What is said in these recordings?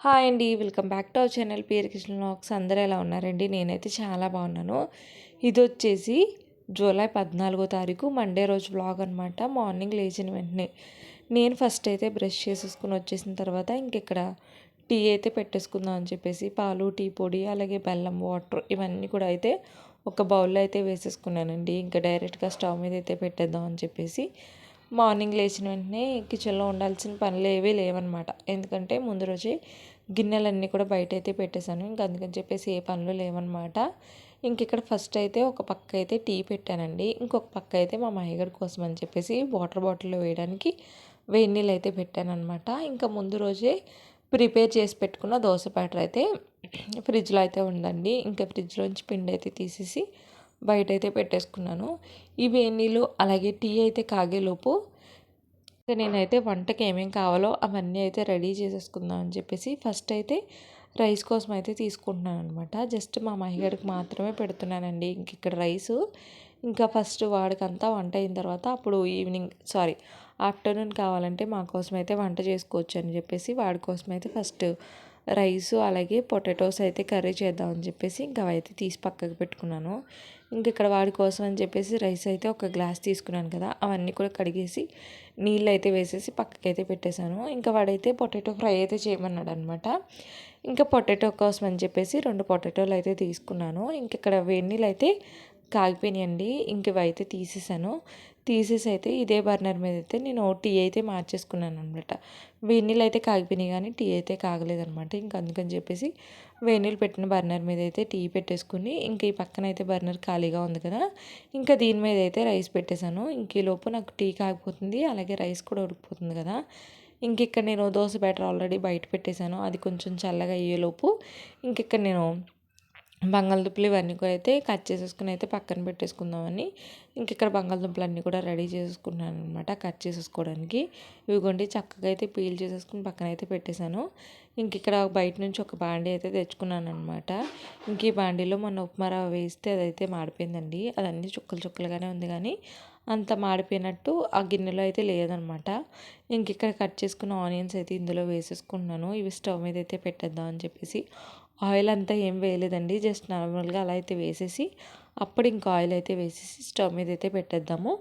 Hi అండి. Welcome back to our channel PR kitchen vlogs. అందరూ ఎలా ఉన్నారండి? నేనైతే చాలా బాగున్నాను. ఇదొచ్చేసి జూలై 14వ తారీఖు మండే రోజు వ్లాగ్ అనమాట. మార్నింగ్ లేచిన వెంటనే నేను ఫస్ట్ అయితే బ్రష్ చేసేసుకుని వచ్చేసిన తర్వాత ఇంకెక్కడ టీ అయితే పెట్టేసుకుందాం అని చెప్పేసి పాలు, టీ పొడి, అలాగే బెల్లం, వాటర్ ఇవన్నీ కూడా అయితే ఒక బౌల్లో అయితే వేసేసుకున్నానండి. ఇంకా డైరెక్ట్గా స్టవ్ మీద అయితే పెట్టేద్దాం అని చెప్పేసి మార్నింగ్ లేచిన వెంటనే కిచెన్లో ఉండాల్సిన పనులు ఏవీ లేవన్నమాట. ఎందుకంటే ముందు రోజే గిన్నెలన్నీ కూడా బయట అయితే పెట్టేశాను. ఇంక అందుకని చెప్పేసి ఏ పనులు లేవన్నమాట. ఇంక ఇక్కడ ఫస్ట్ అయితే ఒక పక్క అయితే టీ పెట్టానండి. ఇంకొక పక్క అయితే మా మామయ్యగారి కోసం అని చెప్పేసి వాటర్ బాటిల్లో వేయడానికి వేడి నీళ్ళు అయితే పెట్టానమాట. ఇంకా ముందు రోజే ప్రిపేర్ చేసి పెట్టుకున్న దోశ బ్యాటర్ అయితే ఫ్రిడ్జ్లో అయితే ఉందండి. ఇంకా ఫ్రిడ్జ్లోంచి పిండి అయితే తీసేసి బయట అయితే పెట్టేసుకున్నాను. ఈ వేడి నీళ్ళు అలాగే టీ అయితే కాగేలోపు నేనైతే వంటకి ఏమేమి కావాలో అవన్నీ అయితే రెడీ చేసేసుకుందాం అని చెప్పేసి ఫస్ట్ అయితే రైస్ కోసం అయితే తీసుకుంటున్నాను అనమాట. జస్ట్ మా మహిళకి మాత్రమే పెడుతున్నానండి. ఇంక ఇక్కడ రైసు ఇంకా ఫస్ట్ వాడికంతా వంట అయిన తర్వాత అప్పుడు ఆఫ్టర్నూన్ కావాలంటే మా కోసం అయితే వంట చేసుకోవచ్చు అని చెప్పేసి వాడి కోసం అయితే ఫస్ట్ రైసు అలాగే పొటాటోస్ అయితే కర్రీ చేద్దామని చెప్పేసి ఇంకా అవైతే తీసి పక్కకు పెట్టుకున్నాను. ఇంక ఇక్కడ వాడి కోసం అని చెప్పేసి రైస్ అయితే ఒక గ్లాస్ తీసుకున్నాను కదా, అవన్నీ కూడా కడిగేసి నీళ్ళు అయితే వేసేసి పక్కకైతే పెట్టేశాను. ఇంకా వాడైతే పొటాటో ఫ్రై అయితే చేయమన్నాడు అనమాట. ఇంకా పొటాటో కోసం అని చెప్పేసి 2 పొటాటోలు అయితే తీసుకున్నాను. ఇంక ఇక్కడ వేడి నీళ్ళు అయితే కాగిపోయినాయండి. ఇంక ఇవైతే తీసేసి అయితే ఇదే బర్నర్ మీద అయితే నేను టీ అయితే మార్చేసుకున్నాను అనమాట. వేడి నీళ్ళు అయితే కాగిపోయినాయి కానీ టీ అయితే కాగలేదనమాట. ఇంక అందుకని చెప్పేసి వేడి నీళ్ళు పెట్టిన బర్నర్ మీద అయితే టీ పెట్టేసుకుని ఇంక ఈ పక్కన అయితే బర్నర్ ఖాళీగా ఉంది కదా, ఇంకా దీని మీద అయితే రైస్ పెట్టేశాను. ఇంక ఈ లోపు నాకు టీ కాగిపోతుంది అలాగే రైస్ కూడా ఉడికిపోతుంది కదా. ఇంక ఇక్కడ నేను దోశ బ్యాటర్ ఆల్రెడీ బయట పెట్టేశాను. అది కొంచెం చల్లగా అయ్యేలోపు ఇంక ఇక్కడ నేను బంగాళదుంపలు ఇవన్నీ కూడా అయితే కట్ చేసేసుకుని అయితే పక్కన పెట్టేసుకుందామని ఇంక ఇక్కడ బంగాళదుంపలు అన్నీ కూడా రెడీ చేసుకున్నాను అనమాట కట్ చేసేసుకోవడానికి. ఇవిగోండి చక్కగా అయితే పీల్ చేసేసుకుని పక్కన అయితే పెట్టేశాను. ఇంక ఇక్కడ బయట నుంచి ఒక బాండీ అయితే తెచ్చుకున్నాను అనమాట. ఇంక ఈ బాండీలో మొన్న ఉప్మా రవ్వ వేస్తే అదైతే మాడిపోయిందండి. అదన్నీ చుక్కలుగానే ఉంది కానీ అంత మాడిపోయినట్టు ఆ గిన్నెలో అయితే లేదనమాట. ఇంక ఇక్కడ కట్ చేసుకున్న ఆనియన్స్ అయితే ఇందులో వేసేసుకున్నాను. ఇవి స్టవ్ మీద అయితే పెట్టేద్దాం అని చెప్పేసి ఆయిల్ అంతా ఏం వేయలేదండి. జస్ట్ నార్మల్గా అలా అయితే వేసేసి అప్పుడు ఇంకా ఆయిల్ అయితే వేసేసి స్టవ్ మీద అయితే పెట్టేద్దాము.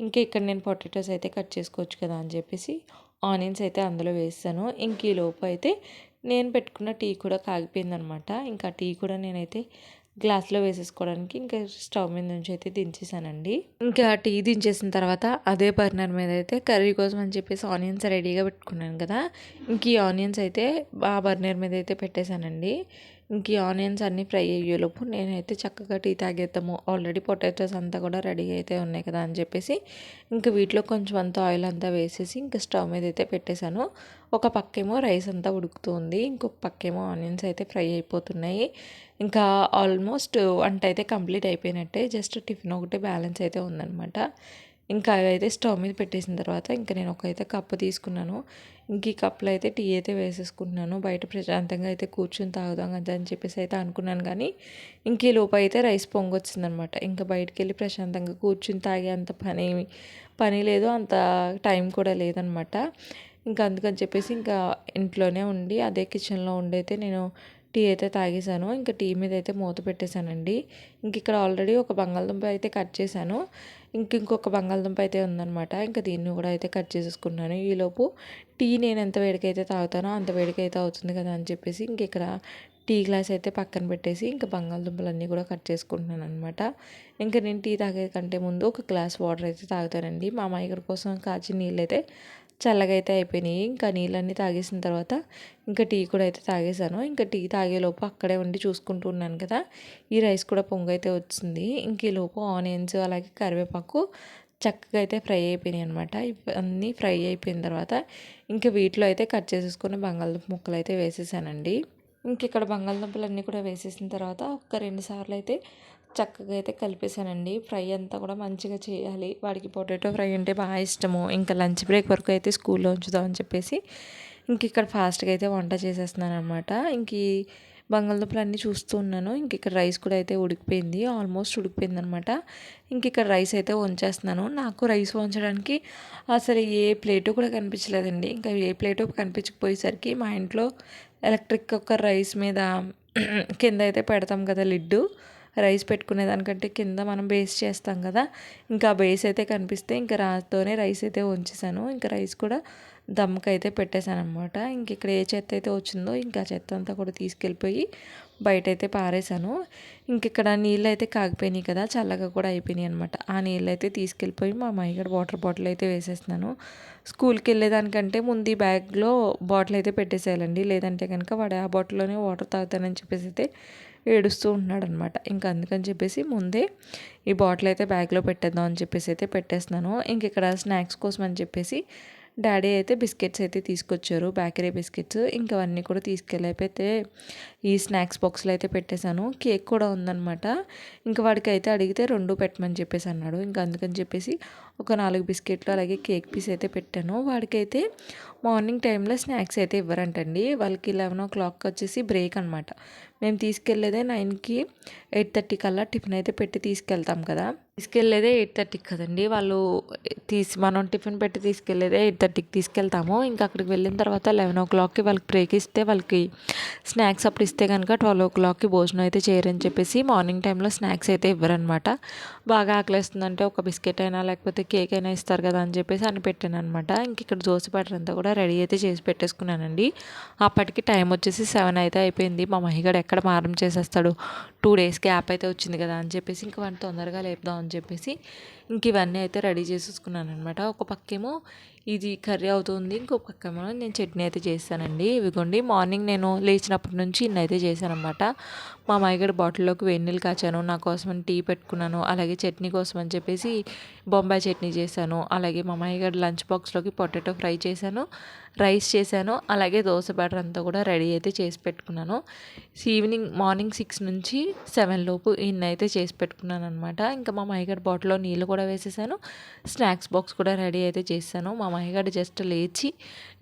ఇంకా ఇక్కడ నేను పొటాటోస్ అయితే కట్ చేసుకోవచ్చు కదా అని చెప్పేసి ఆనియన్స్ అయితే అందులో వేసాను. ఇంక ఈ లోపు అయితే నేను పెట్టుకున్న టీ కూడా కాగిపోయిందనమాట. ఇంకా టీ కూడా నేనైతే గ్లాస్లో వేసేసుకోవడానికి ఇంకా స్టవ్ మీద నుంచి అయితే దించేసానండి. ఇంకా టీ దించేసిన తర్వాత అదే బర్నర్ మీద అయితే కర్రీ కోసం అని చెప్పేసి ఆనియన్స్ రెడీగా పెట్టుకున్నాను కదా, ఇంక ఈ ఆనియన్స్ అయితే ఆ బర్నర్ మీద అయితే పెట్టేశానండి. ఇంక ఈ ఆనియన్స్ అన్నీ ఫ్రై అయ్యేలోపు నేనైతే చక్కగా టీ తాగేద్దాము, ఆల్రెడీ పొటాటోస్ అంతా కూడా రెడీ అయితే ఉన్నాయి కదా అని చెప్పేసి ఇంకా వీటిలో కొంచెం అంత ఆయిల్ అంతా వేసేసి ఇంకా స్టవ్ మీద అయితే పెట్టేశాను. ఒక పక్కేమో రైస్ అంతా ఉడుకుతుంది, ఇంకొక పక్కేమో ఆనియన్స్ అయితే ఫ్రై అయిపోతున్నాయి. ఇంకా ఆల్మోస్ట్ వంట అయితే కంప్లీట్ అయిపోయినట్టే. జస్ట్ టిఫిన్ ఒకటి బ్యాలెన్స్ అయితే ఉందన్నమాట. ఇంకా అయితే స్టవ్ మీద పెట్టేసిన తర్వాత ఇంకా నేను ఒకైతే కప్పు తీసుకున్నాను. ఇంక ఈ కప్పులో అయితే టీ అయితే వేసేసుకుంటున్నాను. బయట ప్రశాంతంగా అయితే కూర్చొని తాగుదాం కదా అని చెప్పేసి అయితే అనుకున్నాను కానీ ఇంక ఈ లోపు అయితే రైస్ పొంగొచ్చిందనమాట. ఇంకా బయటికి వెళ్ళి ప్రశాంతంగా కూర్చుని తాగే అంత పని లేదు, అంత టైం కూడా లేదనమాట. ఇంకా అందుకని చెప్పేసి ఇంకా ఇంట్లోనే ఉండి అదే కిచెన్లో ఉండైతే నేను టీ అయితే తాగేసాను. ఇంకా టీ మీద అయితే మూత పెట్టేశానండి. ఇంక ఇక్కడ ఆల్రెడీ ఒక బంగాళదుంప అయితే కట్ చేశాను. ఇంకొక బంగాళదుంప అయితే ఉందనమాట. ఇంకా దీన్ని కూడా అయితే కట్ చేసేసుకున్నాను. ఈలోపు టీ నేను ఎంత వేడికైతే తాగుతానో అంత వేడికైతే అవుతుంది కదా అని చెప్పేసి ఇంక ఇక్కడ టీ గ్లాస్ అయితే పక్కన పెట్టేసి ఇంకా బంగాళదుంపలన్నీ కూడా కట్ చేసుకుంటున్నాను అనమాట. ఇంకా నేను టీ తాగే కంటే ముందు ఒక గ్లాస్ వాటర్ అయితే తాగుతానండి. మా అమ్మాయి కోసం కాచిన నీళ్ళు అయితే చల్లగా అయితే అయిపోయినాయి. ఇంకా నీళ్ళన్నీ తాగేసిన తర్వాత ఇంకా టీ కూడా అయితే తాగేసాను. ఇంకా టీ తాగేలోపు అక్కడే ఉండి చూసుకుంటూ ఉన్నాను కదా, ఈ రైస్ కూడా పొంగైతే వచ్చింది. ఇంక ఈ లోపు ఆనియన్స్ అలాగే కరివేపాకు చక్కగా అయితే ఫ్రై అయిపోయినాయి అనమాట. ఇవన్నీ ఫ్రై అయిపోయిన తర్వాత ఇంకా వీటిలో అయితే కట్ చేసేసుకుని బంగాళదుంప ముక్కలు అయితే వేసేసానండి. ఇంక ఇక్కడ బంగాళదుంపలన్నీ కూడా వేసేసిన తర్వాత ఒక 2 సార్లు అయితే చక్కగా అయితే కలిపేసానండి. ఫ్రై అంతా కూడా మంచిగా చేయాలి. వాడికి పొటాటో ఫ్రై అంటే బాగా ఇష్టము. ఇంకా లంచ్ బ్రేక్ వరకు అయితే స్కూల్లో ఉంచుదామని చెప్పేసి ఇంక ఇక్కడ ఫాస్ట్గా అయితే వంట చేసేస్తున్నాను అనమాట. ఇంక ఈ బంగాళదుంపలు అన్నీ చూస్తూ ఉన్నాను. ఇంక ఇక్కడ రైస్ కూడా అయితే ఉడికిపోయింది, ఆల్మోస్ట్ ఉడికిపోయింది అనమాట. ఇంక ఇక్కడ రైస్ అయితే వంచేస్తున్నాను. నాకు రైస్ వంచడానికి అసలు ఏ ప్లేటు కూడా కనిపించలేదండి. ఇంకా ఏ ప్లేటు కనిపించకపోయేసరికి మా ఇంట్లో ఎలక్ట్రిక్ కుక్కర్ రైస్ మీద కింద అయితే పెడతాం కదా లిడ్డు, రైస్ పెట్టుకునే దానికంటే కింద మనం బేస్ చేస్తాం కదా, ఇంకా బేస్ అయితే కనిపిస్తే ఇంకా రాతోనే రైస్ అయితే ఉంచేసాను. ఇంకా రైస్ కూడా దమ్కి అయితే పెట్టేశాను అనమాట. ఇంక ఇక్కడ ఏ చెత్త అయితే వచ్చిందో ఇంకా చెత్త అంతా కూడా తీసుకెళ్ళిపోయి బయట అయితే పారేశాను. ఇంక ఇక్కడ నీళ్ళు అయితే కాగిపోయినాయి కదా, చల్లగా కూడా అయిపోయినాయి అనమాట. ఆ నీళ్ళు అయితే తీసుకెళ్ళిపోయి మా అమ్మాయి వాటర్ బాటిల్ అయితే వేసేస్తున్నాను. స్కూల్కి వెళ్ళేదానికంటే ముందు ఈ బ్యాగ్లో బాటిల్ అయితే పెట్టేసేయాలండి, లేదంటే కనుక వాడు ఆ బాటిల్లోనే వాటర్ తాగుతానని చెప్పేసి అయితే ఏడుస్తూ ఉంటున్నాడు అనమాట. ఇంకా అందుకని చెప్పేసి ముందే ఈ బాటిల్ అయితే బ్యాగ్లో పెట్టేద్దాం అని చెప్పేసి అయితే పెట్టేస్తున్నాను. ఇంక ఇక్కడ స్నాక్స్ కోసం అని చెప్పేసి డాడీ అయితే బిస్కెట్స్ అయితే తీసుకొచ్చారు, బేకరీ బిస్కెట్స్. ఇంకా అవన్నీ కూడా తీసుకెళ్ళైతే ఈ స్నాక్స్ బాక్స్లో అయితే పెట్టేశాను. కేక్ కూడా ఉందన్నమాట. ఇంకా వాడికి అయితే అడిగితే 2 పెట్టమని చెప్పేసి అన్నాడు. ఇంకా అందుకని చెప్పేసి ఒక 4 బిస్కెట్లు అలాగే కేక్ పీస్ అయితే పెట్టాను. వాడికైతే మార్నింగ్ టైంలో స్నాక్స్ అయితే ఇవ్వరంటండి. వాళ్ళకి 11 o'clock వచ్చేసి బ్రేక్ అనమాట. మేము తీసుకెళ్ళేదే 9కి 8:30 కల్లా టిఫిన్ అయితే పెట్టి తీసుకెళ్తాం కదా. తీసుకెళ్ళేదే 8:30 కదండి. వాళ్ళు మనం టిఫిన్ పెట్టి తీసుకెళ్ళేదే 8:30కి తీసుకెళ్తాము. ఇంకా అక్కడికి వెళ్ళిన తర్వాత 11 o'clockకి వాళ్ళకి బ్రేక్ ఇస్తే వాళ్ళకి స్నాక్స్ అప్పుడు ఇస్తే కనుక 12 o'clockకి భోజనం అయితే చేయరని చెప్పేసి మార్నింగ్ టైంలో స్నాక్స్ అయితే ఇవ్వరనమాట. బాగా ఆకలిస్తుందంటే ఒక బిస్కెట్ అయినా లేకపోతే కేక్ అయినా ఇస్తారు కదా అని చెప్పేసి అని పెట్టాను అనమాట. ఇంక ఇక్కడ దోశ బ్యాటర్ అంతా కూడా రెడీ అయితే చేసి పెట్టేసుకున్నానండి. అప్పటికి టైం వచ్చేసి 7 అయితే అయిపోయింది. మా మహిగాడు ఎక్కడ మారం చేసేస్తాడు, 2 days గ్యాప్ అయితే వచ్చింది కదా అని చెప్పేసి ఇంక వాడిని తొందరగా లేపుదాం అని చెప్పేసి ఇంక ఇవన్నీ అయితే రెడీ చేసేసుకున్నాను అనమాట. ఒక పక్కేమో ఇది కర్రీ అవుతుంది, ఇంకొక పక్కేమో నేను చట్నీ అయితే చేస్తానండి. ఇవిగోండి మార్నింగ్ నేను లేచినప్పటి నుంచి ఇన్ని అయితే చేశాను అనమాట. మా మాయగడ బాటిల్లోకి వేడి నీళ్ళు కాచాను, నా కోసం టీ పెట్టుకున్నాను, అలాగే చట్నీ కోసం అని చెప్పేసి బొంబాయి చట్నీ చేశాను, అలాగే మా మాయగడ లంచ్ బాక్స్లోకి పొటాటో ఫ్రై చేశాను, రైస్ చేశాను, అలాగే దోశ బ్యాటర్ అంతా కూడా రెడీ అయితే చేసి పెట్టుకున్నాను. మార్నింగ్ 6 నుంచి 7 లోపు ఇన్ని అయితే చేసి పెట్టుకున్నాను అనమాట. ఇంకా మా మాయగడ బాటిల్లో నీళ్ళు కూడా వేసేసాను, స్నాక్స్ బాక్స్ కూడా రెడీ అయితే చేశాను. మా మాయగడ జస్ట్ లేచి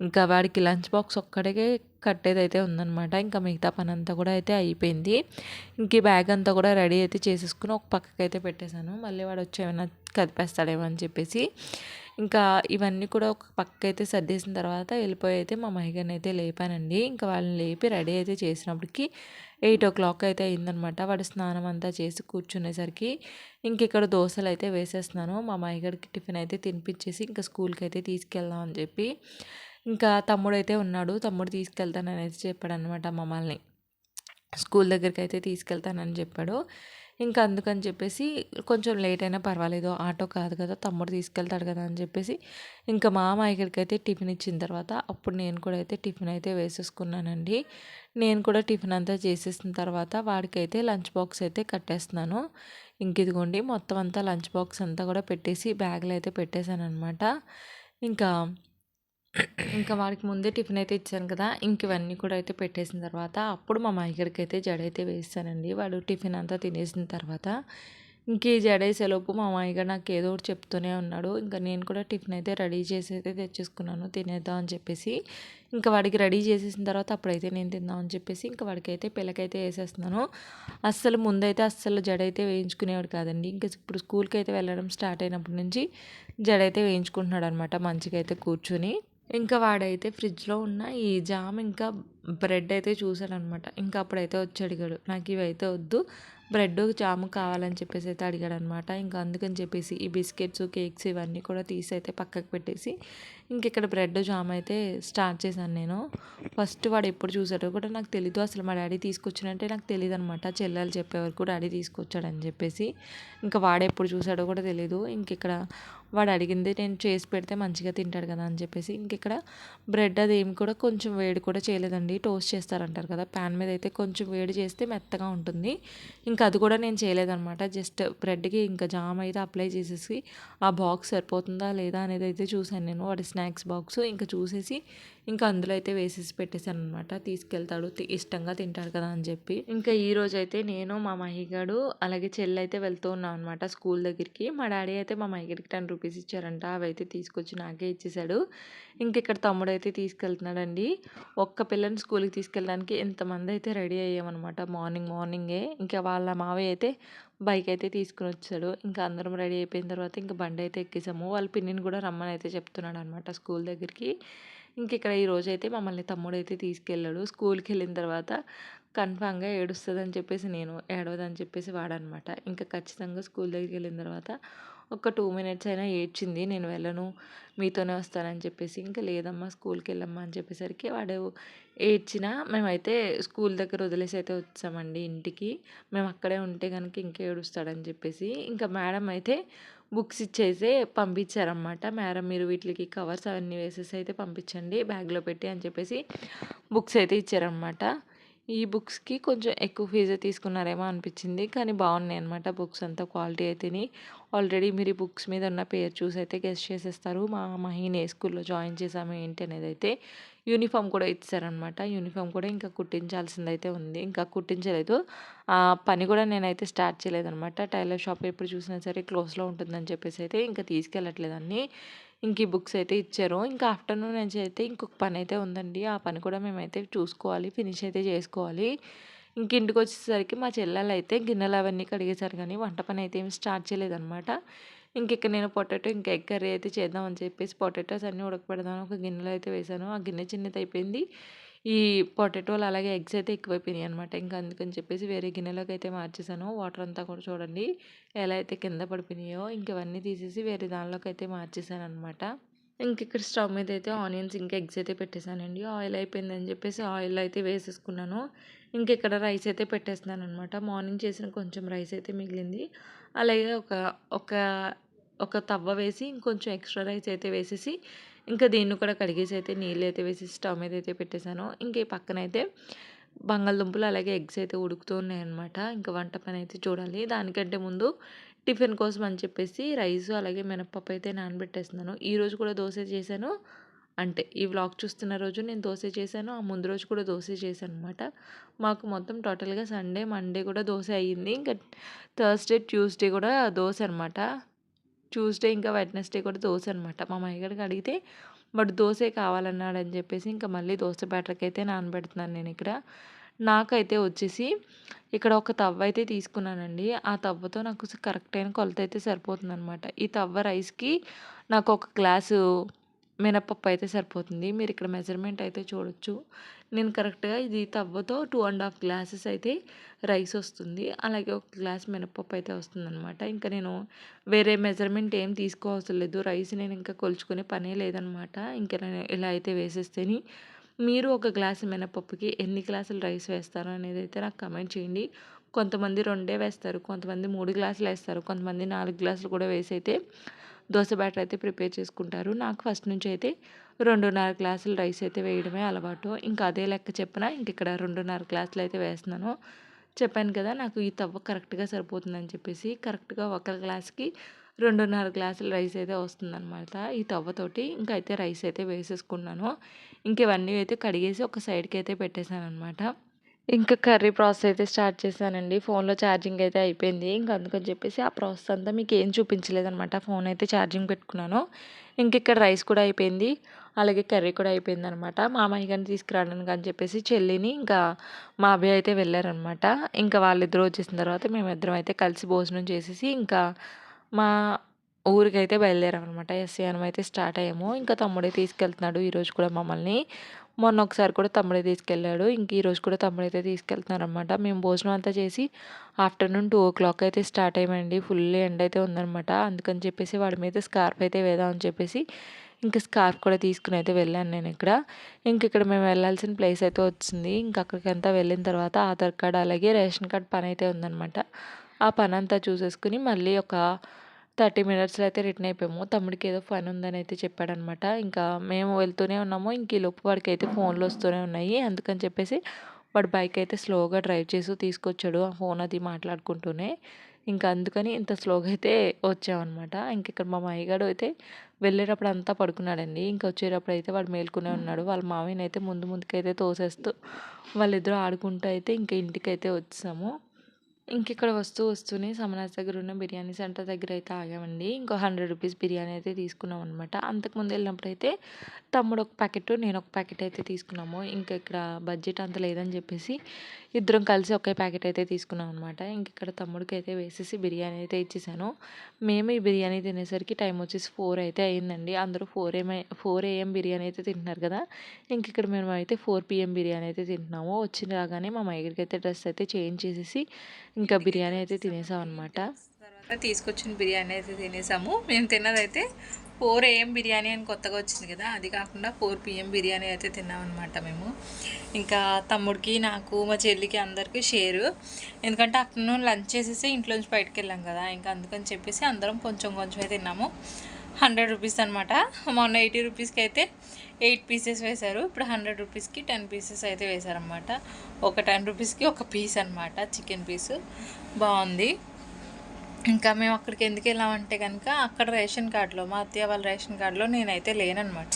ఇంకా వాడికి లంచ్ బాక్స్ ఒక్కడికే కట్టేదైతే ఉందన్నమాట. ఇంకా మిగతా పని అంతా కూడా అయితే అయిపోయింది. ఇంక ఈ బ్యాగ్ అంతా కూడా రెడీ అయితే చేసేసుకుని ఒక పక్కకి అయితే పెట్టేశాను. మళ్ళీ వాడు వచ్చి ఏమైనా కదిపేస్తాడేమో అని చెప్పేసి ఇంకా ఇవన్నీ కూడా ఒక పక్క అయితే సర్దేసిన తర్వాత వెళ్ళిపోయి అయితే మా మహిగారిని అయితే లేపానండి. ఇంకా వాళ్ళని లేపి రెడీ అయితే చేసినప్పటికి 8 o'clock అయితే అయిందనమాట. వాడు స్నానం అంతా చేసి కూర్చునేసరికి ఇంక ఇక్కడ దోశలు అయితే వేసేస్తున్నాను. మా మహిగారికి టిఫిన్ అయితే తినిపించేసి ఇంకా స్కూల్కి అయితే తీసుకెళ్దాం అని చెప్పి ఇంకా తమ్ముడైతే ఉన్నాడు, తమ్ముడు తీసుకెళ్తానని అయితే చెప్పాడనమాట మమ్మల్ని. స్కూల్ దగ్గరికి అయితే తీసుకెళ్తానని చెప్పాడు. ఇంకా అందుకని చెప్పేసి కొంచెం లేట్ అయినా పర్వాలేదు, ఆటో కాదు కదా, తమ్ముడు తీసుకెళ్తాడు కదా అని చెప్పేసి ఇంకా మా మామయ్యకి అయితే టిఫిన్ ఇచ్చిన తర్వాత అప్పుడు నేను కూడా అయితే టిఫిన్ అయితే వేసేసుకున్నానండి. నేను కూడా టిఫిన్ అంతా చేసేసిన తర్వాత వాడికైతే లంచ్ బాక్స్ అయితే కట్టేస్తున్నాను. ఇంక ఇదిగోండి మొత్తం అంతా లంచ్ బాక్స్ అంతా కూడా పెట్టేసి బ్యాగ్లో అయితే పెట్టేశాను అనమాట. ఇంకా ఇంకా వాడికి ముందే టిఫిన్ అయితే ఇచ్చాను కదా, ఇంక ఇవన్నీ కూడా అయితే పెట్టేసిన తర్వాత అప్పుడు మా మామయ్యకి అయితే జడ అయితే వేస్తానండి. వాడు టిఫిన్ అంతా తినేసిన తర్వాత ఇంక ఈ జడ వేసేలోపు మా మామయ్య నాకు ఏదో ఒకటి చెప్తూనే ఉన్నాడు. ఇంకా నేను కూడా టిఫిన్ అయితే రెడీ చేసి అయితే తెచ్చేసుకున్నాను, తినేద్దాం అని చెప్పేసి. ఇంకా వాడికి రెడీ చేసేసిన తర్వాత అప్పుడైతే నేను తిందాం అని చెప్పేసి ఇంకా వాడికైతే పిల్లకైతే వేసేస్తున్నాను. ముందైతే అస్సలు జడ అయితే వేయించుకునేవాడు కాదండి. ఇంకా ఇప్పుడు స్కూల్కి అయితే వెళ్ళడం స్టార్ట్ అయినప్పటి నుంచి జడ అయితే వేయించుకుంటున్నాడు అనమాట, మంచిగా అయితే కూర్చుని. ఇంకా వాడైతే ఫ్రిడ్జ్లో ఉన్న ఈ జామ్ ఇంకా బ్రెడ్ అయితే చూసాడనమాట. ఇంకా అప్పుడైతే వచ్చి అడిగాడు, నాకు ఇవైతే వద్దు, బ్రెడ్ జాము కావాలని చెప్పేసి అయితే అడిగాడు అనమాట. ఇంకా అందుకని చెప్పేసి ఈ బిస్కెట్స్ కేక్స్ ఇవన్నీ కూడా తీసి అయితే పక్కకు పెట్టేసి ఇంక ఇక్కడ బ్రెడ్ జామ్ అయితే స్టార్ట్ చేశాను నేను. ఫస్ట్ వాడు ఎప్పుడు చూసాడో కూడా నాకు తెలీదు, అసలు మా డాడీ తీసుకొచ్చినట్టే నాకు తెలియదు అనమాట. చెల్లెలు చెప్పే వరకు డాడీ తీసుకొచ్చాడని చెప్పేసి ఇంకా వాడు ఎప్పుడు చూసాడో కూడా తెలీదు. ఇంక ఇక్కడ వాడు అడిగింది నేను చేసి పెడితే మంచిగా తింటాడు కదా అని చెప్పేసి ఇంక ఇక్కడ బ్రెడ్ అది ఏమి కూడా కొంచెం వేడి కూడా చేయలేదండి. టోస్ట్ చేస్తారంటారు కదా, ప్యాన్ మీద అయితే కొంచెం వేడి చేస్తే మెత్తగా ఉంటుంది. ఇంకా అది కూడా నేను చేయలేదన్నమాట. జస్ట్ బ్రెడ్కి ఇంకా జామ్ అయితే అప్లై చేసేసి ఆ బాక్స్ సరిపోతుందా లేదా అనేది అయితే చూశాను నేను, వాడి స్నాక్స్ బాక్స్. ఇంకా చూసేసి ఇంకా అందులో అయితే వేసేసి పెట్టేశాను అనమాట. తీసుకెళ్తాడు, ఇష్టంగా తింటాడు కదా అని చెప్పి. ఇంకా ఈ రోజు అయితే నేను మా మహిగాడు అలాగే చెల్లి అయితే వెళ్తూ ఉన్నాం అనమాట స్కూల్ దగ్గరికి. మా డాడీ అయితే మా మహిగడికి 10 రూపీస్ ఇచ్చారంట, అవి అయితే తీసుకొచ్చి నాకే ఇచ్చేసాడు. ఇంక ఇక్కడ తమ్ముడు అయితే తీసుకెళ్తున్నాడండి. ఒక్క పిల్లని స్కూల్కి తీసుకెళ్ళడానికి ఎంతమంది అయితే రెడీ అయ్యామన్నమాట మార్నింగే. ఇంకా వాళ్ళ మావయ్య అయితే బైక్ అయితే తీసుకుని వచ్చాడు. ఇంకా అందరం రెడీ అయిపోయిన తర్వాత ఇంకా బండి అయితే ఎక్కేసాము. వాళ్ళ పిన్నిని కూడా రమ్మని అయితే చెప్తున్నాడు అనమాట స్కూల్ దగ్గరికి. ఇంకిక్కడ ఈరోజైతే మమ్మల్ని తమ్ముడైతే తీసుకెళ్ళాడు. స్కూల్‌కెళ్ళిన తర్వాత కన్ఫామ్‌గా ఏడుస్తదని చెప్పేసి నేను, ఏడవదని చెప్పేసి వాడనమాట. ఇంకా ఖచ్చితంగా స్కూల్ దగ్గరికెళ్ళిన తర్వాత ఒక 2 మినిట్స్ అయినా ఏడ్చింది. నేను వెళ్ళను, మీతోనే వస్తానని చెప్పేసి. ఇంక లేదమ్మా స్కూల్‌కెళ్ళమ్మా అని చెప్పేసరికి వాడు ఏడ్చినా మేమైతే స్కూల్ దగ్గర వదిలేసి అయితే వచ్చామండి ఇంటికి. మేము అక్కడే ఉంటే గనుక ఇంకా ఏడుస్తాడని చెప్పేసి. ఇంకా మేడం అయితే బుక్స్ ఇచ్చేసి పంపించారనమాట. మేడం మీరు వీటికి కవర్స్ అవన్నీ వేసేసి అయితే పంపించండి బ్యాగ్‌లో పెట్టి అని చెప్పేసి బుక్స్ అయితే ఇచ్చారనమాట. ఈ బుక్స్‌కి కొంచెం ఎక్కువ ఫీజే తీసుకున్నారేమో అనిపించింది. కానీ బాగున్నాయన్నమాట బుక్స్ అంతా క్వాలిటీ అయితేని. ఆల్రెడీ మీరు ఈ బుక్స్ మీద ఉన్న పేరు చూసి అయితే గెస్ చేసేస్తారు. మా మహీని ఏ స్కూల్‌లో జాయిన్ చేసాము ఏంటి అనేదైతే. యూనిఫామ్ కూడా ఇచ్చారనమాట. యూనిఫామ్ కూడా ఇంకా కుట్టించాల్సిందైతే ఉంది. ఇంకా కుట్టించలేదు. పని కూడా నేనైతే స్టార్ట్ చేయలేదనమాట. టైలర్ షాప్ ఎప్పుడు చూసినా సరే క్లోజ్‌లో ఉంటుందని చెప్పేసి అయితే ఇంకా తీసుకెళ్ళట్లేదాన్ని. ఇంక ఈ బుక్స్ అయితే ఇచ్చారు. ఇంకా ఆఫ్టర్‌నూన్ నుంచి అయితే ఇంకొక పనైతే ఉందండి. ఆ పని కూడా మేమైతే చూసుకోవాలి. ఫినిష్ అయితే చేసుకోవాలి. ఇంక ఇంటికొచ్చేసరికి మా చెల్లెలైతే గిన్నెలు అవన్నీ కడిగేశారు గానీ వంట పని అయితే ఏమి స్టార్ట్ చేయలేదనమాట. ఇంక నేను పొటాటో ఇంకా ఎగ్ కర్రీ అయితే చేద్దామని చెప్పేసి పొటాటోస్ అన్నీ ఉడకపెడదామని ఒక గిన్నెలో అయితే వేశాను. ఆ గిన్నె చిన్నదయిపోయింది. ఈ పొటాటోలు అలాగే ఎగ్స్ అయితే ఎక్కువైపోయినాయి అనమాట. ఇంకా అందుకని చెప్పేసి వేరే గిన్నెలోకి అయితే మార్చేసాను. వాటర్ అంతా కూడా చూడండి ఎలా అయితే కింద పడిపోయినాయో. ఇంక ఇవన్నీ తీసేసి వేరే దానిలోకి అయితే మార్చేసాననమాట. ఇంకిక్కడ స్టవ్ మీద అయితే ఆనియన్స్ ఇంకా ఎగ్స్ అయితే పెట్టేశానండి. ఆయిల్ అయిపోయిందని చెప్పేసి ఆయిల్ అయితే వేసేసుకున్నాను. ఇంకిక్కడ రైస్ అయితే పెట్టేస్తున్నాననమాట. మార్నింగ్ చేసిన కొంచెం రైస్ అయితే మిగిలింది. అలాగే ఒక ఒక తవ్వ వేసి ఇంకొంచెం ఎక్స్ట్రా రైస్ అయితే వేసేసి ఇంకా దీన్ని కూడా కడిగేసి అయితే నీళ్ళు అయితే వేసి స్టవ్ మీద అయితే పెట్టేశాను. ఇంక ఈ పక్కనైతే బంగాళదుంపలు అలాగే ఎగ్స్ అయితే ఉడుకుతూ ఉన్నాయన్నమాట. ఇంకా వంట పని అయితే చూడాలి. దానికంటే ముందు టిఫిన్ కోసం అని చెప్పేసి రైస్ అలాగే మినపప్పు అయితే నానబెట్టేస్తున్నాను. ఈరోజు కూడా దోస చేశాను. అంటే ఈ వ్లాగ్ చూస్తున్న రోజు నేను దోస చేశాను. ఆ ముందు రోజు కూడా దోస చేశాననమాట. మాకు మొత్తం టోటల్‌గా సండే, మండే కూడా దోస అయ్యింది. ఇంకా థర్స్‌డే, ట్యూస్‌డే కూడా దోస అనమాట. ట్యూస్‌డే ఇంకా వెడ్నెస్‌డే కూడా దోస అనమాట. మా మయ్యగాడికి అడిగితే వాడు దోసే కావాలన్నాడని చెప్పేసి ఇంకా మళ్ళీ దోస బ్యాటర్‌కైతే నానబెడుతున్నాను నేనిక్కడ. నాకైతే వచ్చేసి ఇక్కడ ఒక తవ్వ అయితే తీసుకున్నానండి. ఆ తవ్వతో నాకు కరెక్ట్ అయిన కొలత అయితే సరిపోతుందనమాట. ఈ తవ్వ రైస్‌కి నాకు ఒక గ్లాసు మినపప్పు అయితే సరిపోతుంది. మీరు ఇక్కడ మెజర్‌మెంట్ అయితే చూడొచ్చు. నేను కరెక్ట్‌గా ఇది తవ్వతో 2 ½ గ్లాసెస్ అయితే రైస్ వస్తుంది. అలాగే ఒక గ్లాస్ మినపప్పు అయితే వస్తుందనమాట. ఇంకా నేను వేరే మెజర్‌మెంట్ ఏం తీసుకోవసరం లేదు. రైస్ నేను ఇంకా కొలుచుకునే పనే లేదనమాట. ఇంక నేను ఇలా అయితే వేసేస్తేని మీరు ఒక గ్లాసు మినపప్పుకి ఎన్ని గ్లాసులు రైస్ వేస్తారు అనేదైతే నాకు కామెంట్ చేయండి. కొంతమంది 2 వేస్తారు. కొంతమంది 3 గ్లాసులు వేస్తారు. కొంతమంది 4 గ్లాసులు కూడా వేసి అయితే దోస బ్యాటర్ అయితే ప్రిపేర్ చేసుకుంటారు. నాకు ఫస్ట్ నుంచి అయితే 2:30 గ్లాసులు రైస్ అయితే వేయడమే అలవాటు. ఇంకా అదే లెక్క చెప్పిన ఇక్కడ 2:30 గ్లాసులు అయితే వేస్తున్నాను. చెప్పాను కదా నాకు ఈ తవ్వ కరెక్ట్‌గా సరిపోతుందని చెప్పేసి. కరెక్ట్‌గా ఒక గ్లాస్‌కి 2:30 గ్లాసుల రైస్ అయితే వస్తుందనమాట ఈ తవ్వతోటి. ఇంకా అయితే రైస్ అయితే వేసేసుకున్నాను. ఇంక ఇవన్నీ అయితే కడిగేసి ఒక సైడ్‌కి అయితే పెట్టేసాననమాట. ఇంకా కర్రీ ప్రాసెస్ అయితే స్టార్ట్ చేశానండి. ఫోన్‌లో ఛార్జింగ్ అయితే అయిపోయింది. ఇంక అందుకని చెప్పేసి ఆ ప్రాసెస్ అంతా మీకేం చూపించలేదనమాట. ఫోన్ అయితే ఛార్జింగ్ పెట్టుకున్నాను. ఇంకిక్కడ రైస్ కూడా అయిపోయింది. అలాగే కర్రీ కూడా అయిపోయిందనమాట. మా అమ్మాయి గారిని తీసుకురావడానికి అని చెప్పేసి చెల్లిని ఇంకా మా అబ్బాయి అయితే వెళ్ళారనమాట. ఇంకా వాళ్ళిద్దరూ వచ్చేసిన తర్వాత మేమిద్దరం అయితే కలిసి భోజనం చేసేసి ఇంకా మా ఊరికైతే బయలుదేరామనమాట. ఎస్‌యానం అయితే స్టార్ట్ అయ్యాము. ఇంకా తమ్ముడే తీసుకెళ్తున్నాడు ఈరోజు కూడా మమ్మల్ని. మొన్న ఒకసారి కూడా తమ్ముడే తీసుకెళ్ళాడు. ఇంక ఈరోజు కూడా తమ్ముడైతే తీసుకెళ్తున్నారనమాట. మేము భోజనం అంతా చేసి ఆఫ్టర్‌నూన్ 2:00 అయితే స్టార్ట్ అయ్యామండి. ఫుల్ ఎండ అయితే ఉందనమాట. అందుకని చెప్పేసి వాడి మీద స్కార్ఫ్ అయితే వేద్దామని చెప్పేసి ఇంకా స్కార్ఫ్ కూడా తీసుకుని అయితే వెళ్ళాను నేనిక్కడ. ఇక్కడ మేము వెళ్ళాల్సిన ప్లేస్ అయితే వచ్చింది. ఇంక అక్కడికంతా వెళ్ళిన తర్వాత ఆధార్ కార్డ్ అలాగే రేషన్ కార్డ్ పనైతే ఉందనమాట. ఆ పనంతా చూసేసుకొని మళ్ళీ ఒక 30 మినిట్స్‌లో అయితే రిటర్న్ అయిపోయాము. తమ్ముడికి ఏదో పని ఉందని అయితే చెప్పాడనమాట. ఇంకా మేము వెళ్తూనే ఉన్నాము. ఈలోపు వాడికైతే ఫోన్‌లు వస్తూనే ఉన్నాయి. అందుకని చెప్పేసి వాడు బైక్ అయితే స్లోగా డ్రైవ్ చేసి తీసుకొచ్చాడు. ఆ ఫోన్ అది మాట్లాడుకుంటూనే. ఇంకా అందుకని ఇంత స్లోగా అయితే వచ్చామనమాట. ఇక్కడ మా మయ్యగాడు అయితే వెళ్ళేటప్పుడు అంతా పడుకున్నాడండి. ఇంకా వచ్చేటప్పుడు అయితే వాడు మేలుకునే ఉన్నాడు. వాళ్ళ మామయ్యనైతే ముందుకైతే తోసేస్తూ వాళ్ళిద్దరూ ఆడుకుంటూ అయితే ఇంక ఇంటికైతే వచ్చేసాము. ఇంకిక్కడ వస్తూనే సమనాస్ దగ్గర ఉన్న బిర్యానీ సెంటర్ దగ్గర అయితే ఆగామండి. ఇంకో 100 రూపీస్ బిర్యానీ అయితే తీసుకున్నాం అనమాట. అంతకుముందు వెళ్ళినప్పుడైతే తమ్ముడు ఒక ప్యాకెట్, నేను ఒక ప్యాకెట్ అయితే తీసుకున్నాము. ఇంకా ఇక్కడ బడ్జెట్ అంత లేదని చెప్పేసి ఇద్దరం కలిసి ఒకే ప్యాకెట్ అయితే తీసుకున్నాం అనమాట. ఇంక ఇక్కడ తమ్ముడికి అయితే వేసేసి బిర్యానీ అయితే ఇచ్చేసాను. మేము ఈ బిర్యానీ తినేసరికి టైం వచ్చేసి 4 అయితే అయిందండి. అందరూ 4 AM బిర్యానీ అయితే తింటున్నారు కదా! ఇంక ఇక్కడ మేమైతే 4 PM బిర్యానీ అయితే తింటున్నాము. వచ్చి రాగానే మా మయ్యడికి అయితే డ్రెస్ అయితే చేంజ్ చేసేసి ఇంకా బిర్యానీ అయితే తినేసాం అనమాట. తర్వాత తీసుకొచ్చిన బిర్యానీ అయితే తినేసాము. మేము తిన్నదైతే 4 AM బిర్యానీ అని కొత్తగా వచ్చింది కదా, అది కాకుండా 4 PM బిర్యానీ అయితే తిన్నామన్నమాట మేము. ఇంకా తమ్ముడికి, నాకు, మా చెల్లికి అందరికీ షేరు. ఎందుకంటే ఆఫ్టర్నూన్ లంచ్ చేసేసి ఇంట్లోంచి బయటకు వెళ్ళాం కదా, ఇంకా అందుకని చెప్పేసి అందరం కొంచెం కొంచెమే తిన్నాము. 100 రూపీస్ అనమాట. మొన్న 80 రూపీస్కి అయితే 8 పీసెస్ వేశారు. ఇప్పుడు 100 రూపీస్కి 10 పీసెస్ అయితే వేశారనమాట. ఒక 10 రూపీస్కి ఒక పీస్ అనమాట, చికెన్ పీసు. బాగుంది. ఇంకా మేము అక్కడికి ఎందుకు వెళ్ళామంటే కనుక అక్కడ రేషన్ కార్డులో, మా అత్తయ్య వాళ్ళ రేషన్ కార్డులో నేనైతే లేననమాట.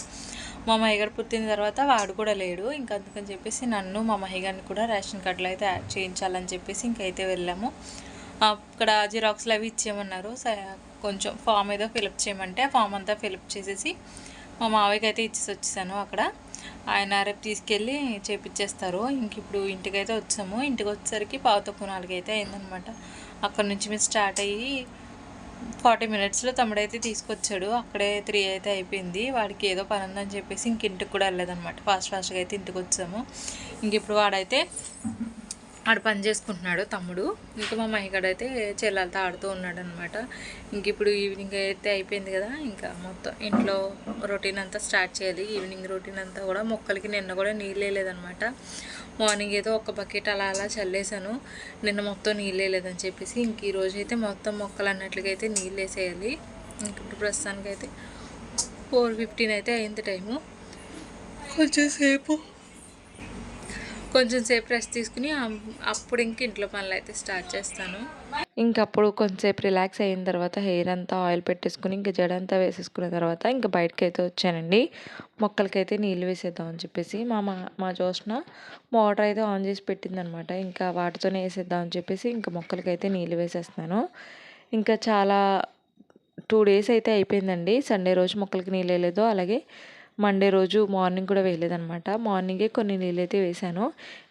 మా మహిగారు పుట్టిన తర్వాత వాడు కూడా లేడు. ఇంకా అందుకని చెప్పేసి నన్ను, మా మహిగారిని కూడా రేషన్ కార్డులో అయితే యాడ్ చేయించాలని చెప్పేసి ఇంకైతే వెళ్ళాము. అక్కడ జిరాక్స్లు అవి ఇచ్చేయమన్నారు. కొంచెం ఫామ్ ఏదో ఫిలప్ చేయమంటే ఆ ఫామ్ అంతా ఫిలప్ చేసేసి మా మావయ్యకి అయితే ఇచ్చేసి వచ్చేసాను. అక్కడ ఆయన రేపు తీసుకెళ్ళి చేపిచ్చేస్తారు. ఇంక ఇప్పుడు ఇంటికైతే వచ్చాము. ఇంటికి వచ్చేసరికి 3:45 అయితే అయిందనమాట. అక్కడ నుంచి మేము స్టార్ట్ అయ్యి 40 మినిట్స్లో తమ్ముడైతే తీసుకొచ్చాడు. అక్కడే 3 అయితే అయిపోయింది. వాడికి ఏదో పని ఉందని చెప్పేసి ఇంక ఇంటికి కూడా వెళ్ళలేదన్నమాట. ఫాస్ట్గా అయితే ఇంటికి వచ్చాము. ఇంక ఇప్పుడు వాడైతే ఆడు పని చేసుకుంటున్నాడు తమ్ముడు. ఇంకా మా మహిగాడైతే చెల్లెలతో ఆడుతూ ఉన్నాడు అనమాట. ఇంక ఇప్పుడు ఈవినింగ్ అయితే అయిపోయింది కదా, ఇంకా మొత్తం ఇంట్లో రొటీన్ అంతా స్టార్ట్ చేయాలి. ఈవినింగ్ రొటీన్ అంతా కూడా మొక్కలకి నిన్న కూడా నీళ్ళు వేయలేదనమాట. మార్నింగ్ ఏదో ఒక బకెట్ అలా చల్లేసాను. నిన్న మొత్తం నీళ్ళు వేయలేదని చెప్పేసి ఇంక ఈరోజు అయితే మొత్తం మొక్కలు అన్నట్లుగా అయితే నీళ్ళు వేసేయాలి. ఇంక ఇప్పుడు ప్రస్తుతానికైతే 4:15 అయితే అయింది టైము. కొంచెం సేపు రెస్ట్ తీసుకుని అప్పుడు ఇంక ఇంట్లో పనులు అయితే స్టార్ట్ చేస్తాను. ఇంకప్పుడు కొంచెంసేపు రిలాక్స్ అయిన తర్వాత హెయిర్ అంతా ఆయిల్ పెట్టేసుకుని ఇంకా జడ అంతా వేసేసుకున్న తర్వాత ఇంకా బయటకు అయితే వచ్చానండి. మొక్కలకైతే నీళ్ళు వేసేద్దామని చెప్పేసి మా జోష్న మోటార్ అయితే ఆన్ చేసి పెట్టిందనమాట. ఇంకా వాటితోనే వేసేద్దామని చెప్పేసి ఇంకా మొక్కలకైతే నీళ్ళు వేసేస్తున్నాను. ఇంకా చాలా 2 డేస్ అయితే అయిపోయిందండి. సండే రోజు మొక్కలకి నీళ్ళు వేయలేదు, అలాగే మండే రోజు మార్నింగ్ కూడా వేయలేదనమాట. మార్నింగే కొన్ని నీళ్ళు అయితే వేసాను.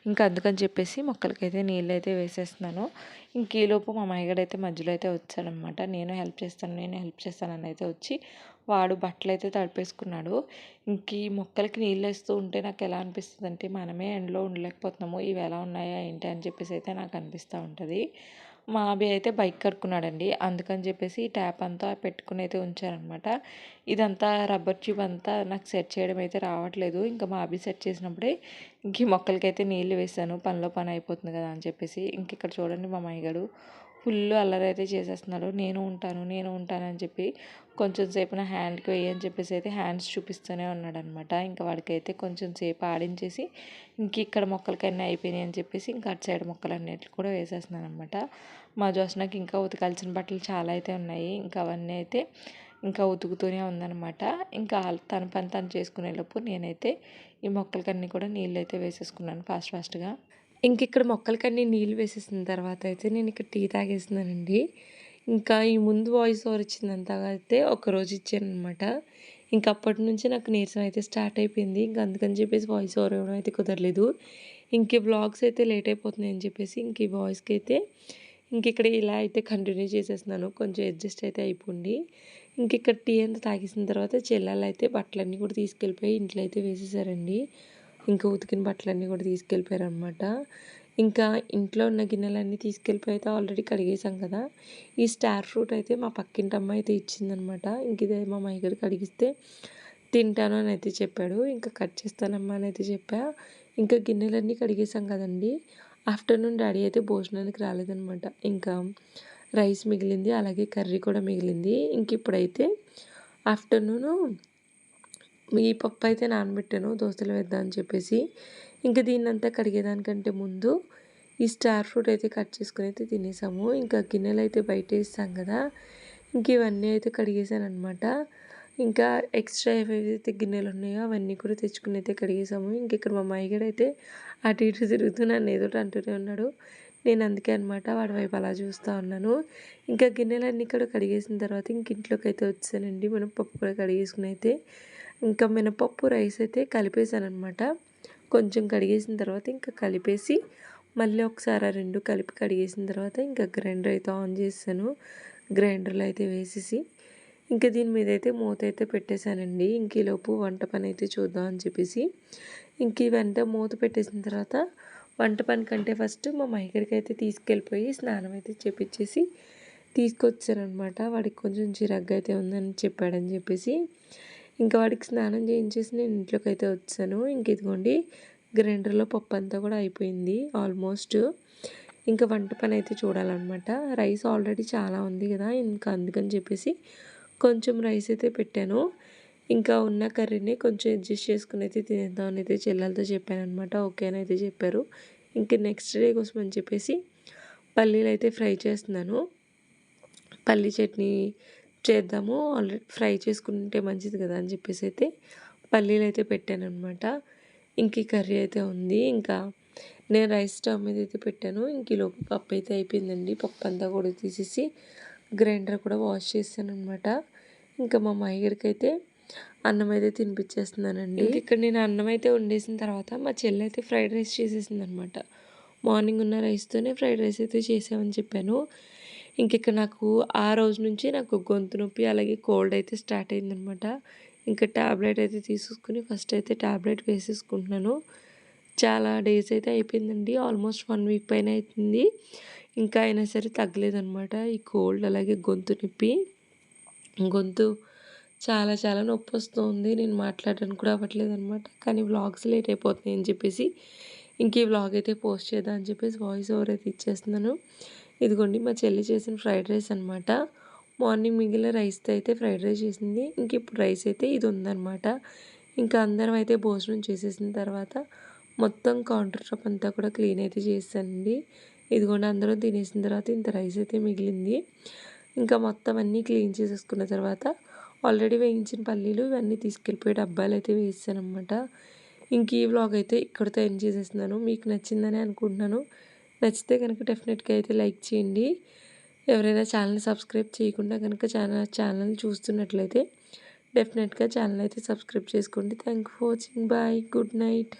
ఇంకా అందుకని చెప్పేసి మొక్కలకైతే నీళ్ళు అయితే వేసేస్తున్నాను. ఇంక ఈలోపు మా మహిగడైతే మధ్యలో అయితే వచ్చాడనమాట. నేను హెల్ప్ చేస్తానని అయితే వచ్చి వాడు బట్టలు అయితే తడిపేసుకున్నాడు. ఇంక ఈ మొక్కలకి నీళ్ళు వేస్తూ ఉంటే నాకు ఎలా అనిపిస్తుంది అంటే మనమే ఎండలో ఉండలేకపోతున్నాము, ఇవి ఎలా ఉన్నాయా ఏంటి అని చెప్పేసి అయితే నాకు అనిపిస్తూ ఉంటుంది. మా అబ్బాయి అయితే బైక్ కడుక్కున్నాడండి. అందుకని చెప్పేసి ఈ ట్యాప్ అంతా పెట్టుకుని అయితే ఉంచారనమాట. ఇదంతా రబ్బర్ ట్యూబ్ అంతా నాకు సెట్ చేయడం అయితే రావట్లేదు. ఇంకా మా అబ్బాయి సెట్ చేసినప్పుడే ఇంక ఈ మొక్కలకైతే నీళ్ళు వేసాను. పనిలో పని అయిపోతుంది కదా అని చెప్పేసి. ఇంక ఇక్కడ చూడండి మా మహిగాడు ఫుల్ అల్లరి అయితే చేసేస్తున్నాడు. నేను ఉంటాను అని చెప్పి కొంచెం సేపు నా హ్యాండ్కి వేయని చెప్పేసి అయితే హ్యాండ్స్ చూపిస్తూనే ఉన్నాడనమాట. ఇంకా వాడికైతే కొంచెం సేపు ఆడించేసి ఇంక ఇక్కడ మొక్కలకన్నీ అయిపోయినాయి అని చెప్పేసి ఇంకా అటు సైడ్ మొక్కలన్నిటికి కూడా వేసేస్తున్నాను అనమాట. మా జోస్నకి ఇంకా ఉతకాల్సిన బట్టలు చాలా అయితే ఉన్నాయి. ఇంకా అవన్నీ అయితే ఇంకా ఉతుకుతూనే ఉందనమాట. ఇంకా తన పని తను చేసుకునేలోపు నేనైతే ఈ మొక్కలకన్నీ కూడా నీళ్ళు అయితే వేసేసుకున్నాను ఫాస్ట్గా. ఇంక ఇక్కడ మొక్కలకన్నీ నీళ్ళు వేసేసిన తర్వాత అయితే నేను ఇక్కడ టీ తాగేస్తున్నానండి. ఇంకా ఈ ముందు వాయిస్ ఓవర్ ఇచ్చిందంతా అయితే ఒకరోజు ఇచ్చానమాట. ఇంకా అప్పటి నుంచి నాకు నీరసం అయితే స్టార్ట్ అయిపోయింది. ఇంకా అందుకని చెప్పేసి వాయిస్ ఓవర్ ఇవ్వడం అయితే కుదరలేదు. ఇంక ఈ వ్లాగ్స్ అయితే లేట్ అయిపోతున్నాయి అని చెప్పేసి ఇంక ఈ వాయిస్కి అయితే ఇంక ఇక్కడ ఇలా అయితే కంటిన్యూ చేసేస్తున్నాను. కొంచెం అడ్జస్ట్ అయితే అయిపోండి. ఇంక ఇక్కడ టీ అంతా తాగేసిన తర్వాత చెల్లెలు అయితే బట్టలన్నీ కూడా తీసుకెళ్ళిపోయి ఇంట్లో అయితే వేసేసారండి. ఇంకా ఉతికిన బట్టలన్నీ కూడా తీసుకెళ్ళిపోయారనమాట. ఇంకా ఇంట్లో ఉన్న గిన్నెలన్నీ తీసుకెళ్ళిపోయి అయితే ఆల్రెడీ కడిగేసాం కదా. ఈ స్టార్ ఫ్రూట్ అయితే మా పక్కింటి అమ్మ అయితే ఇచ్చిందనమాట. ఇంక ఇదే మా మహిగారికి అడిగిస్తే తింటాను అని అయితే చెప్పాడు. ఇంకా కట్ చేస్తానమ్మా అని అయితే చెప్పా. ఇంకా గిన్నెలన్నీ కడిగేసాం కదండి. ఆఫ్టర్నూన్ డాడీ అయితే భోజనానికి రాలేదనమాట. ఇంకా రైస్ మిగిలింది, అలాగే కర్రీ కూడా మిగిలింది. ఇంక ఇప్పుడైతే ఆఫ్టర్నూను ఈ పప్పు అయితే నానబెట్టాను దోశలు వేద్దామని చెప్పేసి. ఇంకా దీన్నంతా కడిగేదానికంటే ముందు ఈ స్టార్ ఫ్రూట్ అయితే కట్ చేసుకుని అయితే తినేసాము. ఇంకా గిన్నెలు అయితే బయట వేస్తాం కదా, ఇంక ఇవన్నీ అయితే కడిగేసాను అనమాట. ఇంకా ఎక్స్ట్రా ఏవైతే గిన్నెలు ఉన్నాయో అవన్నీ కూడా తెచ్చుకుని అయితే కడిగేసాము. ఇంక ఇక్కడ మా అమ్మాయి కూడా అయితే అటు ఇటు తిరుగుతూ నన్ను ఏదో అంటూనే ఉన్నాడు. నేను అందుకే అనమాట వాడి వైపు అలా చూస్తూ ఉన్నాను. ఇంకా గిన్నెలన్నీ కూడా కడిగేసిన తర్వాత ఇంక ఇంట్లోకైతే వచ్చానండి. మినపప్పు కూడా కడిగేసుకుని అయితే ఇంకా మినపప్పు రైస్ అయితే కలిపేసానమాట. కొంచెం కడిగేసిన తర్వాత ఇంకా కలిపేసి మళ్ళీ ఒకసారి ఆ 2 కలిపి కడిగేసిన తర్వాత ఇంకా గ్రైండర్ అయితే ఆన్ చేశాను. గ్రైండర్లో అయితే వేసేసి ఇంకా దీని మీద అయితే మూత అయితే పెట్టేశానండి. ఇంక ఈలోపు వంట పని అయితే చూద్దాం అని చెప్పేసి ఇంక ఇవంతా మూత పెట్టేసిన తర్వాత వంట పని కంటే ఫస్ట్ మా మహిగడికి అయితే తీసుకెళ్ళిపోయి స్నానం అయితే చేపించేసి తీసుకొచ్చారనమాట. వాడికి కొంచెం చిరాగ్గా అయితే ఉందని చెప్పాడని చెప్పేసి ఇంకా వాడికి స్నానం చేయించేసి నేను ఇంట్లోకి అయితే వచ్చాను. ఇంక ఇదిగోండి గ్రైండర్లో పప్పు అంతా కూడా అయిపోయింది ఆల్మోస్ట్. ఇంకా వంట పని అయితే చూడాలన్నమాట. రైస్ ఆల్రెడీ చాలా ఉంది కదా, ఇంకా అందుకని చెప్పేసి కొంచెం రైస్ అయితే పెట్టాను. ఇంకా ఉన్న కర్రీని కొంచెం అడ్జస్ట్ చేసుకుని అయితే తినేద్దామని అయితే చెల్లెలతో చెప్పానమాట. ఓకే అని అయితే చెప్పారు. ఇంక నెక్స్ట్ డే కోసం అని చెప్పేసి పల్లీలు అయితే ఫ్రై చేస్తున్నాను. పల్లీ చట్నీ చేద్దాము, ఆల్రెడీ ఫ్రై చేసుకుంటే మంచిది కదా అని చెప్పేసి అయితే పల్లీలు అయితే పెట్టానమాట. ఇంక ఈ కర్రీ అయితే ఉంది. ఇంకా నేను రైస్ స్టవ్ మీద అయితే పెట్టాను. ఇంక ఈలోపు పప్పు అయితే అయిపోయిందండి. పప్పు అంతా కూడా తీసేసి గ్రైండర్ కూడా వాష్ చేశాను అనమాట. ఇంకా మా మామయ్యగారికి అయితే అన్నం అయితే తినిపించేస్తున్నానండి. ఇక్కడ నేను అన్నం అయితే వండేసిన తర్వాత మా చెల్లి అయితే ఫ్రైడ్ రైస్ చేసేసింది అనమాట. మార్నింగ్ ఉన్న రైస్తోనే ఫ్రైడ్ రైస్ అయితే చేసామని చెప్పాను. ఇంక నాకు ఆ రోజు నుంచి నాకు గొంతు నొప్పి అలాగే కోల్డ్ అయితే స్టార్ట్ అయిందనమాట. ఇంకా ట్యాబ్లెట్ అయితే తీసేసుకుని ఫస్ట్ అయితే ట్యాబ్లెట్ వేసేసుకుంటున్నాను. చాలా డేస్ అయితే అయిపోయిందండి. ఆల్మోస్ట్ 1 వీక్ పైన అవుతుంది. ఇంకా అయినా సరే తగ్గలేదనమాట ఈ కోల్డ్ అలాగే గొంతు నొప్పి. గొంతు చాలా చాలా నొప్పి వస్తుంది. నేను మాట్లాడడానికి కూడా అవ్వట్లేదు అనమాట. కానీ వ్లాగ్స్ లేట్ అయిపోతున్నాయి అని చెప్పేసి ఇంక ఈ వ్లాగ్ అయితే పోస్ట్ చేద్దాం అని చెప్పేసి వాయిస్ ఓవర్ అయితే ఇచ్చేస్తున్నాను. ఇదిగోండి మా చెల్లి చేసిన ఫ్రైడ్ రైస్ అనమాట. మార్నింగ్ మిగిలిన రైస్తో అయితే ఫ్రైడ్ రైస్ చేసింది. ఇంక ఇప్పుడు రైస్ అయితే ఇది ఉందన్నమాట. ఇంకా అందరం అయితే భోజనం చేసేసిన తర్వాత మొత్తం కౌంటర్ టాప్ అంతా కూడా క్లీన్ అయితే చేశానండి. ఇదిగోండి అందరం తినేసిన తర్వాత ఇంత రైస్ అయితే మిగిలింది. ఇంకా మొత్తం అన్నీ క్లీన్ చేసేసుకున్న తర్వాత ఆల్రెడీ వేయించిన పల్లీలు ఇవన్నీ తీసుకెళ్ళిపోయి డబ్బాలు అయితే వేసానమాట. ఇంక ఈ వ్లాగ్ అయితే ఇక్కడితో ఎండ్ చేసేస్తున్నాను. మీకు నచ్చిందని అనుకుంటున్నాను. నచ్చితే కనుక డెఫినెట్గా అయితే లైక్ చేయండి. ఎవరైనా ఛానల్ సబ్స్క్రైబ్ చేయకుండా కనుక ఛానల్ చూస్తున్నట్లయితే డెఫినెట్గా ఛానల్ అయితే సబ్స్క్రైబ్ చేసుకోండి. Thank you for watching. Bye, good night.